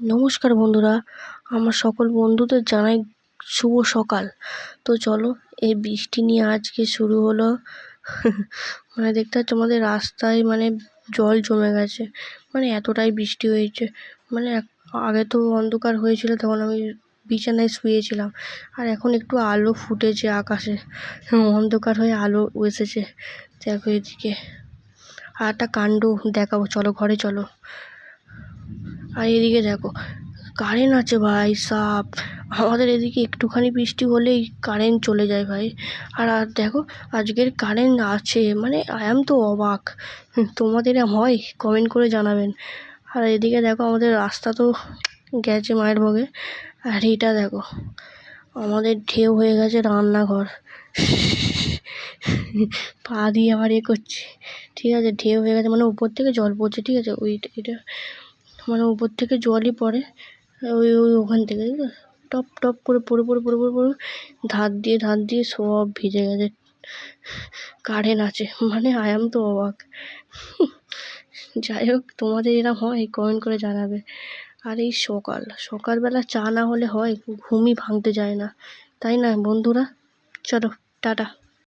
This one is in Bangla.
নমস্কার বন্ধুরা, আমার সকল বন্ধুদের জানাই শুভ সকাল। তো চলো, এই বৃষ্টি নিয়ে আজকে শুরু হলো। দেখতে পাচ্ছ আমাদের রাস্তায় জল জমে গেছে, এতটাই বৃষ্টি হয়েছে। আগে তো অন্ধকার হয়েছিল, তখন আমি বিছানায় শুয়েছিলাম, আর এখন একটু আলো ফুটেছে আকাশে, অন্ধকার হয়ে আলো এসেছে। দেখো এদিকে আর একটা কাণ্ড দেখাবো, চলো ঘরে চলো। আর এদিকে দেখো, কারেন্ট আছে ভাই সাব। আমাদের এদিকে একটুখানি বৃষ্টি হলেই কারেন্ট চলে যায় ভাই। আর দেখো, আজকের কারেন্ট আছে, আই এম তো অবাক। তোমাদের হয় কমেন্ট করে জানাবেন। আর এদিকে দেখো, আমাদের রাস্তা তো গেছে মায়ের ভোগে। আর এটা দেখো, আমাদের ঢেউ হয়ে গেছে রান্নাঘর। পা দিয়ে আবার করছি, ঠিক আছে, ঢেউ হয়ে গেছে, উপর থেকে জল পড়ছে, ঠিক আছে, এটা উপর থেকে জলই পড়ে, ওখান থেকে টপ টপ করে পড়ে পড়ে পড়ে পড়ে পড়ে ধার দিয়ে সব ভিজে গেছে। কারেন্ট আছে, আই এম তো অবাক। যাই হোক, তোমাদের এরকম হয় কমেন্ট করে জানাবে। আর এই সকালবেলা চা না হলে হয়, ঘুমই ভাঙতে যায় না, তাই না বন্ধুরা? চলো টাটা।